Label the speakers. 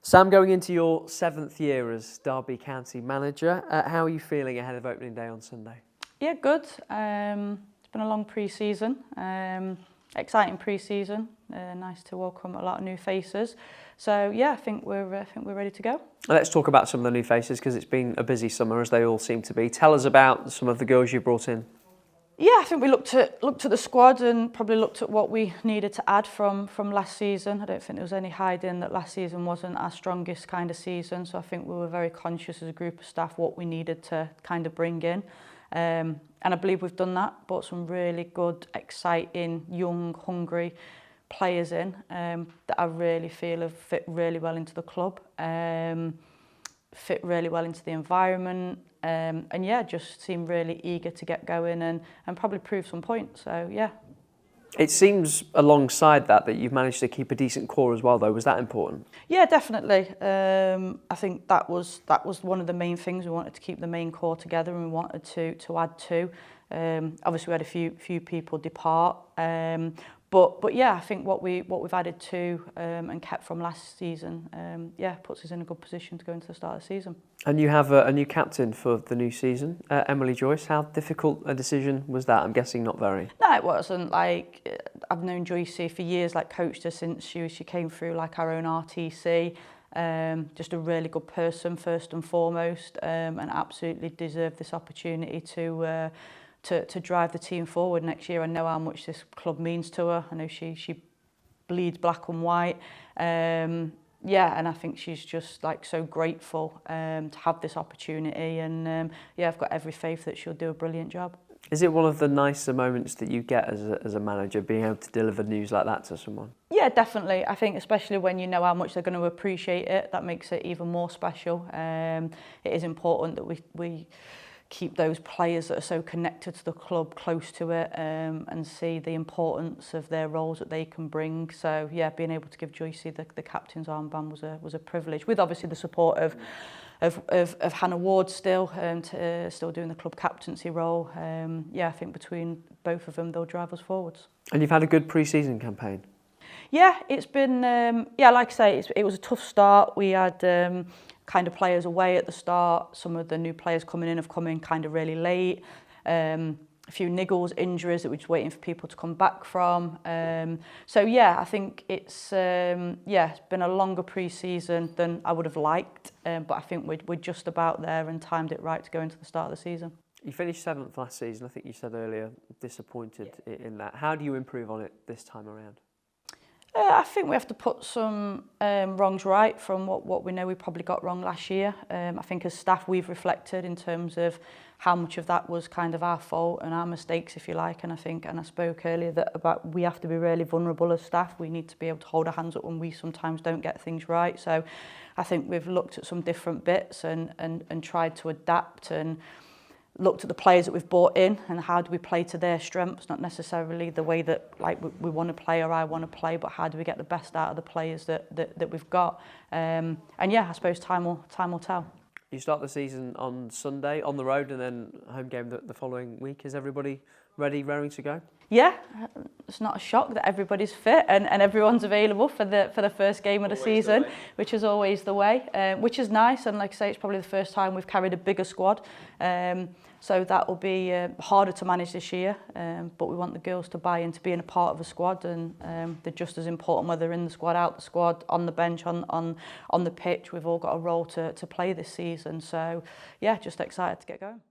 Speaker 1: Sam, going into your 7th year as Derby County manager, how are you feeling ahead of opening day on Sunday?
Speaker 2: Yeah, good. It's been a long pre-season, exciting pre-season. Nice to welcome a lot of new faces. So yeah, I think we're ready to go.
Speaker 1: Let's talk about some of the new faces because it's been a busy summer, as they all seem to be. Tell us about some of the girls you brought in.
Speaker 2: Yeah, I think we looked at the squad and probably looked at what we needed to add from last season. I don't think there was any hiding that last season wasn't our strongest kind of season. So I think we were very conscious as a group of staff what we needed to kind of bring in. And I believe we've done that, brought some really good, exciting, young, hungry players in that I really feel have fit really well into the club, fit really well into the environment, and yeah, just seem really eager to get going and probably prove some points. So yeah.
Speaker 1: It seems alongside that you've managed to keep a decent core as well, though. Was that important?
Speaker 2: Yeah, definitely. I think that was one of the main things. We wanted to keep the main core together, and we wanted to add to. Obviously, we had a few people depart, but yeah, I think what we've added to and kept from last season, yeah, puts us in a good position to go into the start of the season.
Speaker 1: And you have a new captain for the new season, Emily Joyce. How difficult a decision was that? I'm guessing not very.
Speaker 2: No, it wasn't. Like, I've known Joycey for years, like coached her since she came through like our own RTC. Just a really good person first and foremost, and absolutely deserved this opportunity to drive the team forward next year. I know how much this club means to her. I know she bleeds black and white. Yeah, and I think she's just like so grateful to have this opportunity, and yeah, I've got every faith that she'll do a brilliant job.
Speaker 1: Is it one of the nicer moments that you get as a manager, being able to deliver news like that to someone?
Speaker 2: Yeah, definitely. I think especially when you know how much they're going to appreciate it, that makes it even more special. It is important that we keep those players that are so connected to the club close to it, and see the importance of their roles that they can bring. So yeah, being able to give Joycey the captain's armband was a privilege, with obviously the support of Hannah Ward still doing the club captaincy role. Yeah, I think between both of them they'll drive us forwards.
Speaker 1: And you've had a good pre-season campaign.
Speaker 2: Yeah, it's been yeah, like I say, it was a tough start. We had kind of players away at the start. Some of the new players coming in have come in kind of really late. A few niggles, injuries that we're just waiting for people to come back from. So yeah, I think it's it's been a longer pre-season than I would have liked, but I think we're just about there and timed it right to go into the start of the season.
Speaker 1: You finished 7th last season. I think you said earlier, disappointed in that. How do you improve on it this time around?
Speaker 2: I think we have to put some wrongs right from what we know we probably got wrong last year. I think as staff we've reflected in terms of how much of that was kind of our fault and our mistakes, if you like. And I spoke earlier about we have to be really vulnerable as staff. We need to be able to hold our hands up when we sometimes don't get things right. So I think we've looked at some different bits and tried to adapt and looked at the players that we've brought in and how do we play to their strengths, not necessarily the way that like we want to play or I want to play, but how do we get the best out of the players that we've got. And yeah, I suppose time will tell.
Speaker 1: You start the season on Sunday on the road and then home game the following week. Is everybody ready, raring to go?
Speaker 2: Yeah, it's not a shock that everybody's fit and everyone's available for the first game of the season, which is always the way, which is nice. And like I say, it's probably the first time we've carried a bigger squad. So that will be harder to manage this year, but we want the girls to buy into being a part of a squad, and they're just as important whether they're in the squad, out the squad, on the bench, on the pitch. We've all got a role to play this season. So yeah, just excited to get going.